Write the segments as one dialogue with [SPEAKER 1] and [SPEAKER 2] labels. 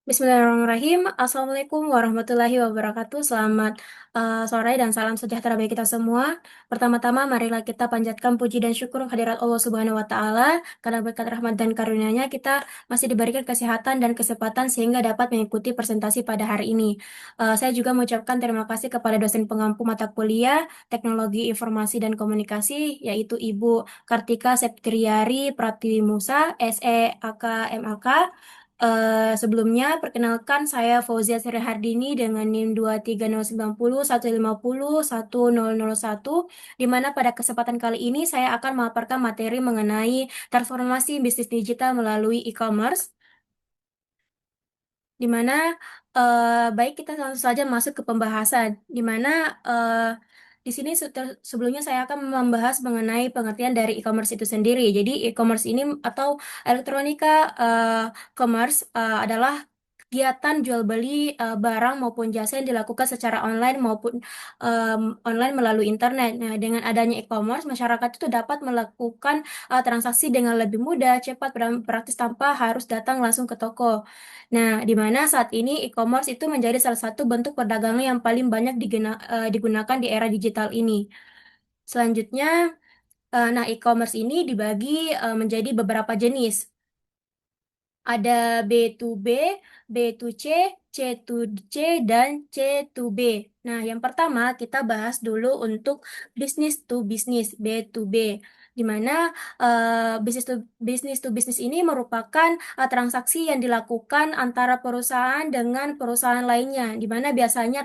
[SPEAKER 1] Bismillahirrahmanirrahim. Assalamualaikum warahmatullahi wabarakatuh. Selamat sore dan salam sejahtera bagi kita semua. Pertama-tama, marilah kita panjatkan puji dan syukur kehadirat Allah Subhanahu wa Ta'ala, karena berkat rahmat dan karunia-Nya kita masih diberikan kesehatan dan kesempatan sehingga dapat mengikuti presentasi pada hari ini. Saya juga mengucapkan terima kasih kepada dosen pengampu mata kuliah Teknologi Informasi dan Komunikasi, yaitu Ibu Kartika Septriari Pratiwi Musa, SE AK MAK. Sebelumnya, perkenalkan saya Fauzia Sri Hardini dengan NIM 2309015011001, di mana pada kesempatan kali ini saya akan memaparkan materi mengenai transformasi bisnis digital melalui e-commerce, di mana baik kita langsung saja masuk ke pembahasan, di mana di sini sebelumnya saya akan membahas mengenai pengertian dari e-commerce itu sendiri. Jadi e-commerce ini atau elektronika commerce adalah kegiatan jual beli barang maupun jasa yang dilakukan secara online maupun online melalui internet. Nah, dengan adanya e-commerce, masyarakat itu dapat melakukan transaksi dengan lebih mudah, cepat, dan praktis tanpa harus datang langsung ke toko. Nah, di mana saat ini e-commerce itu menjadi salah satu bentuk perdagangan yang paling banyak digunakan di era digital ini. Selanjutnya, nah e-commerce ini dibagi menjadi beberapa jenis. Ada B2B, B2C, C2C, dan C2B. Nah, yang pertama kita bahas dulu untuk business to business, B2B, di mana business to business ini merupakan transaksi yang dilakukan antara perusahaan dengan perusahaan lainnya, di mana biasanya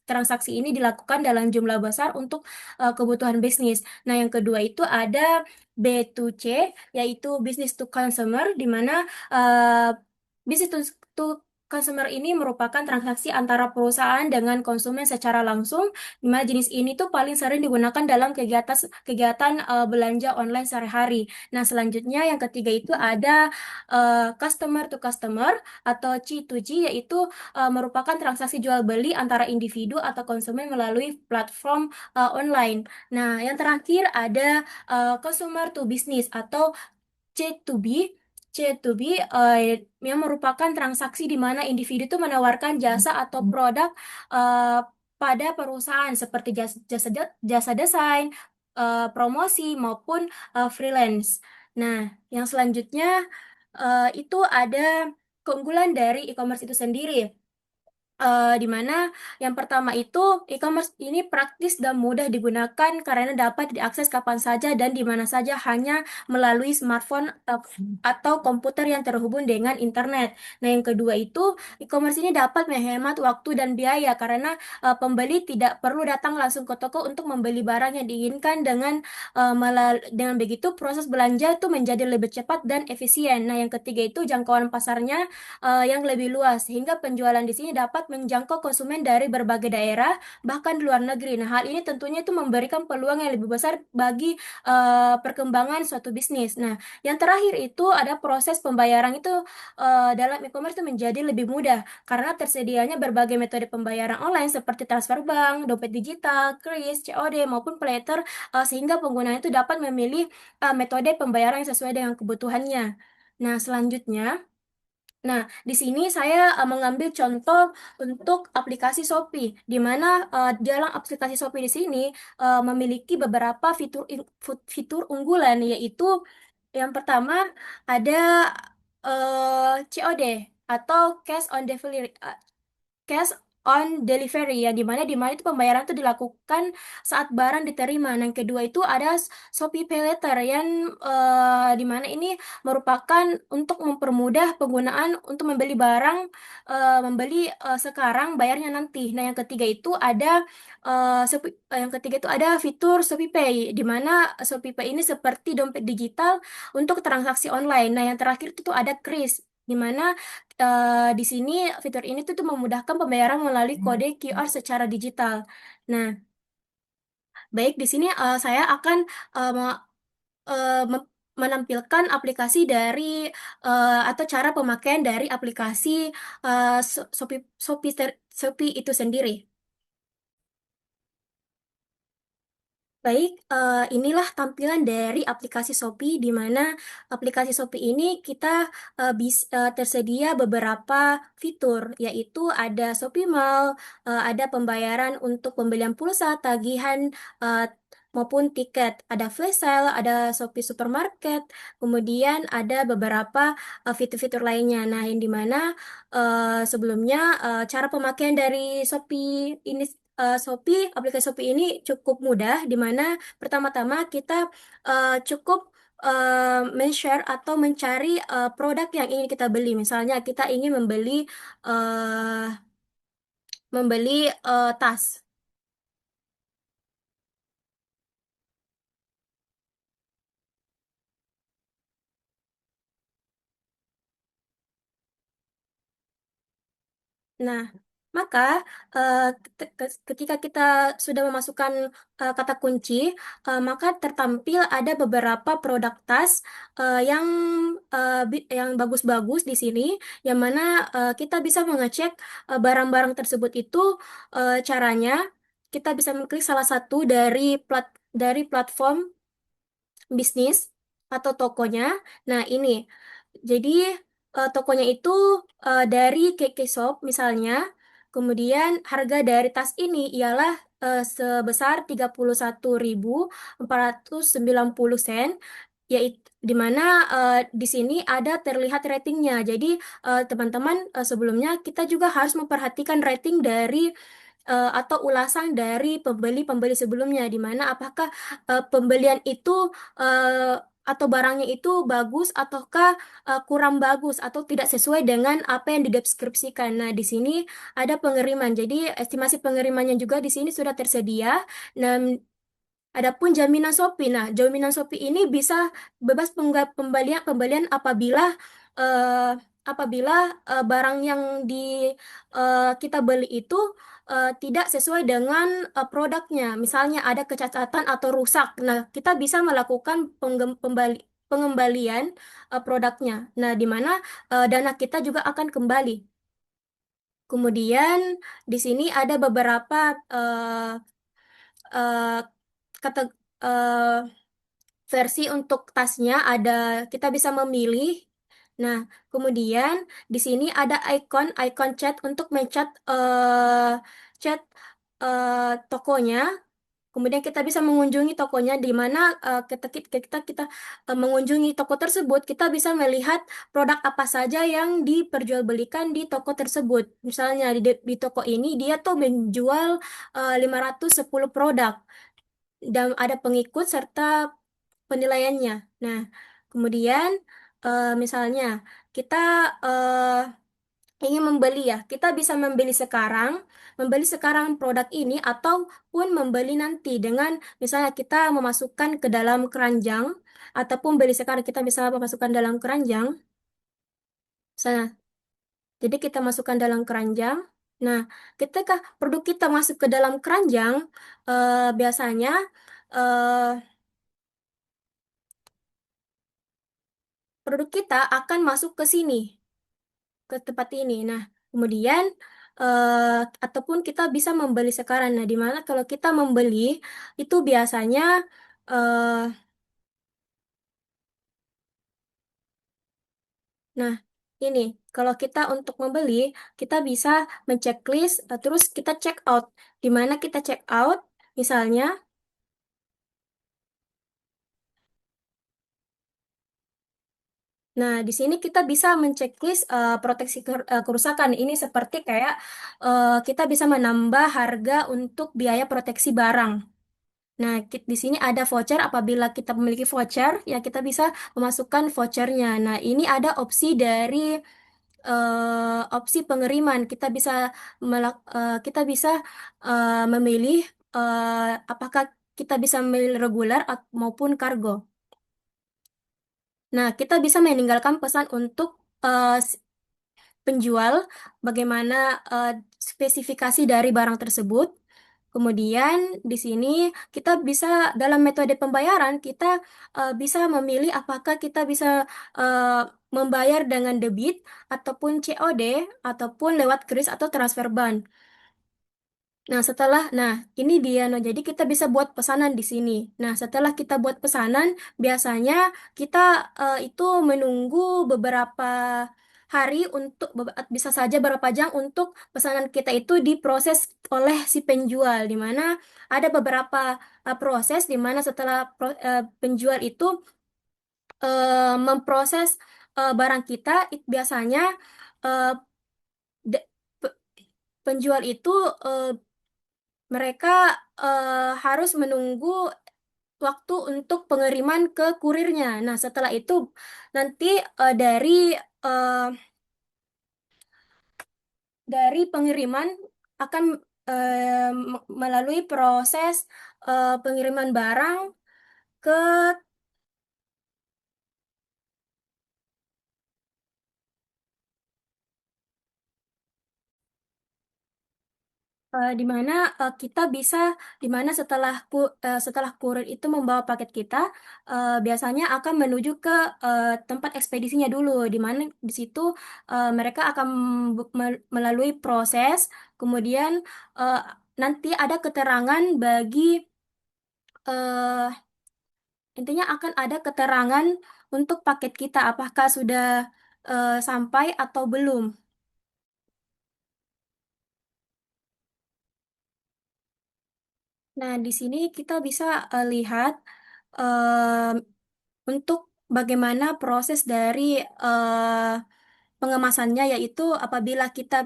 [SPEAKER 1] transaksi ini dilakukan dalam jumlah besar untuk kebutuhan bisnis. Nah, yang kedua itu ada B2C, yaitu business to consumer, di mana uh, business to consumer ini merupakan transaksi antara perusahaan dengan konsumen secara langsung, di mana jenis ini tuh paling sering digunakan dalam kegiatan kegiatan belanja online sehari-hari. Nah, selanjutnya yang ketiga itu ada customer to customer atau C2G, yaitu merupakan transaksi jual beli antara individu atau konsumen melalui platform online. Nah, yang terakhir ada consumer to business atau C2B. C2B yang merupakan transaksi di mana individu itu menawarkan jasa atau produk eh, pada perusahaan seperti jasa desain, promosi maupun freelance. Nah, yang selanjutnya itu ada keunggulan dari e-commerce itu sendiri. Di mana yang pertama itu e-commerce ini praktis dan mudah digunakan karena dapat diakses kapan saja dan di mana saja hanya melalui smartphone atau komputer yang terhubung dengan internet. Nah, yang kedua itu e-commerce ini dapat menghemat waktu dan biaya karena pembeli tidak perlu datang langsung ke toko untuk membeli barang yang diinginkan. Dengan begitu proses belanja itu menjadi lebih cepat dan efisien. Nah, yang ketiga itu jangkauan pasarnya yang lebih luas, sehingga penjualan di sini dapat menjangkau konsumen dari berbagai daerah, bahkan di luar negeri. Nah, hal ini tentunya itu memberikan peluang yang lebih besar bagi perkembangan suatu bisnis. Nah, yang terakhir itu ada proses pembayaran itu dalam e-commerce itu menjadi lebih mudah karena tersedianya berbagai metode pembayaran online seperti transfer bank, dompet digital, kris, COD maupun pay later, sehingga pengguna itu dapat memilih metode pembayaran yang sesuai dengan kebutuhannya. Nah, selanjutnya, nah, di sini saya mengambil contoh untuk aplikasi Shopee, di mana dalam aplikasi Shopee di sini memiliki beberapa fitur unggulan, yaitu yang pertama ada COD atau cash on delivery, ya di mana itu pembayaran itu dilakukan saat barang diterima. Nah, yang kedua itu ada Shopee Pay Later yang di mana ini merupakan untuk mempermudah penggunaan untuk membeli barang, membeli sekarang bayarnya nanti. Nah, yang ketiga itu ada fitur Shopee Pay, di mana Shopee Pay ini seperti dompet digital untuk transaksi online. Nah, yang terakhir itu tuh ada kris, di mana di sini fitur ini tuh memudahkan pembayaran melalui kode QR secara digital. Nah, baik, di sini saya akan eh, me- menampilkan aplikasi dari atau cara pemakaian dari aplikasi Shopee itu sendiri. Baik, inilah tampilan dari aplikasi Shopee, di mana aplikasi Shopee ini kita tersedia beberapa fitur, yaitu ada Shopee Mall, ada pembayaran untuk pembelian pulsa, tagihan, eh, maupun tiket, ada flash sale, ada Shopee Supermarket, kemudian ada beberapa fitur-fitur lainnya. Nah, yang di mana sebelumnya cara pemakaian dari Shopee ini aplikasi Shopee ini cukup mudah, di mana pertama-tama kita cukup men-share atau mencari produk yang ingin kita beli. Misalnya kita ingin membeli tas. Nah, maka ketika kita sudah memasukkan kata kunci, maka tertampil ada beberapa produk tas yang yang bagus-bagus di sini, yang mana kita bisa mengecek barang-barang tersebut itu caranya kita bisa mengklik salah satu dari platform bisnis atau tokonya. Nah, ini. Jadi tokonya itu dari Keke Shop misalnya. Kemudian harga dari tas ini ialah sebesar 31.490 sen, yaitu di mana di sini ada terlihat ratingnya. Jadi teman-teman, sebelumnya kita juga harus memperhatikan rating dari atau ulasan dari pembeli-pembeli sebelumnya, di mana apakah pembelian itu eh, atau barangnya itu bagus ataukah kurang bagus atau tidak sesuai dengan apa yang dideskripsikan. Nah, di sini ada pengiriman. Jadi estimasi pengirimannya juga di sini sudah tersedia. Nah, adapun jaminan Shopee. Nah, jaminan Shopee ini bisa bebas pembelian pembelian eh, apabila barang yang kita beli itu tidak sesuai dengan produknya. Misalnya ada kecacatan atau rusak. Nah, kita bisa melakukan pengembalian produknya. Nah, di mana dana kita juga akan kembali. Kemudian di sini ada beberapa eh, kata eh, versi untuk tasnya. Kita bisa memilih. Nah, kemudian di sini ada icon chat untuk mencat chat tokonya. Kemudian kita bisa mengunjungi tokonya, di mana kita mengunjungi toko tersebut, kita bisa melihat produk apa saja yang diperjualbelikan di toko tersebut. Misalnya di toko ini dia tuh menjual 510 produk dan ada pengikut serta penilaiannya. Nah, kemudian misalnya kita eh, ingin membeli, ya, kita bisa membeli sekarang produk ini ataupun membeli nanti dengan misalnya kita memasukkan ke dalam keranjang, ataupun beli sekarang kita bisa memasukkan dalam keranjang. Misalnya, jadi kita masukkan dalam keranjang. Nah, ketika produk kita masuk ke dalam keranjang, biasanya eh, produk kita akan masuk ke sini, ke tempat ini. Nah, kemudian ataupun kita bisa membeli sekarang. Nah, di mana kalau kita membeli itu biasanya eh, nah, ini kalau kita untuk membeli, kita bisa menceklis terus kita check out. Di mana kita check out misalnya. Nah, di sini kita bisa menceklis proteksi kerusakan. Ini seperti kayak kita bisa menambah harga untuk biaya proteksi barang. Nah, di sini ada voucher. Apabila kita memiliki voucher, ya kita bisa memasukkan vouchernya. Nah, ini ada opsi pengiriman. Kita bisa memilih apakah kita bisa memilih reguler maupun kargo. Nah, kita bisa meninggalkan pesan untuk penjual bagaimana eh, spesifikasi dari barang tersebut. Kemudian di sini kita bisa dalam metode pembayaran kita bisa memilih apakah kita bisa eh, membayar dengan debit ataupun COD ataupun lewat kris atau transfer ban. Nah, ini dia. Nah, jadi kita bisa buat pesanan di sini. Nah, setelah kita buat pesanan, biasanya kita itu menunggu beberapa hari untuk, bisa saja beberapa jam untuk pesanan kita itu diproses oleh si penjual, di mana ada beberapa proses di mana setelah penjual itu memproses barang kita, biasanya eh, de- pe- penjual itu eh, mereka harus menunggu waktu untuk pengiriman ke kurirnya. Nah, setelah itu nanti eh, dari pengiriman akan melalui proses pengiriman barang ke di mana kita bisa, di mana setelah kurir itu membawa paket kita, biasanya akan menuju ke tempat ekspedisinya dulu, di mana di situ mereka akan melalui proses, kemudian eh, nanti ada keterangan bagi eh, intinya akan ada keterangan untuk paket kita apakah sudah sampai atau belum. Nah, di sini kita bisa lihat untuk bagaimana proses dari eh, pengemasannya, yaitu apabila kita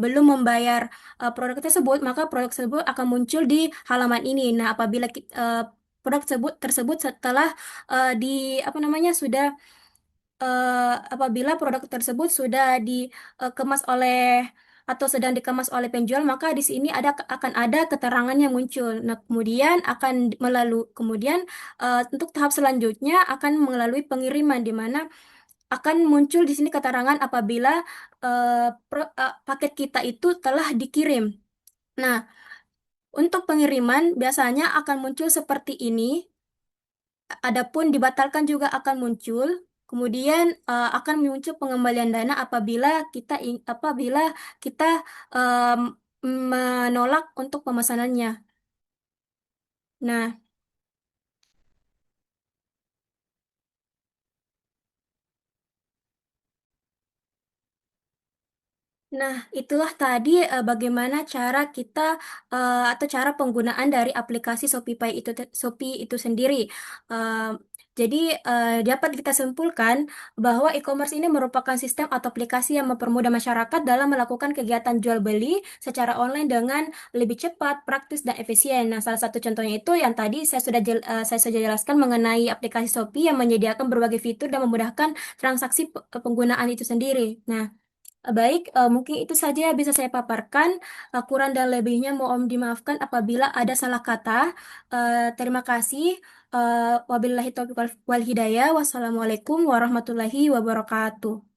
[SPEAKER 1] belum membayar produk tersebut, maka produk tersebut akan muncul di halaman ini. Nah, apabila produk tersebut setelah di apa namanya sudah apabila produk tersebut sudah dikemas oleh atau sedang dikemas oleh penjual, maka di sini akan ada keterangan yang muncul. Nah, kemudian kemudian untuk tahap selanjutnya akan melalui pengiriman, di mana akan muncul di sini keterangan apabila paket kita itu telah dikirim. Nah, untuk pengiriman biasanya akan muncul seperti ini. Adapun dibatalkan juga akan muncul. Kemudian akan muncul pengembalian dana apabila kita em, menolak untuk pemesanannya. Nah, Nah, itulah tadi bagaimana cara kita atau cara penggunaan dari aplikasi Shopee itu sendiri. Eh, jadi dapat kita simpulkan bahwa e-commerce ini merupakan sistem atau aplikasi yang mempermudah masyarakat dalam melakukan kegiatan jual beli secara online dengan lebih cepat, praktis, dan efisien. Nah, salah satu contohnya itu yang tadi saya sudah jelaskan mengenai aplikasi Shopee yang menyediakan berbagai fitur dan memudahkan transaksi penggunaan itu sendiri. Nah, baik, mungkin itu saja yang bisa saya paparkan. Kurang dan lebihnya mohon dimaafkan apabila ada salah kata. Terima kasih. Wabillahi taufiq wal hidayah. Wassalamualaikum warahmatullahi wabarakatuh.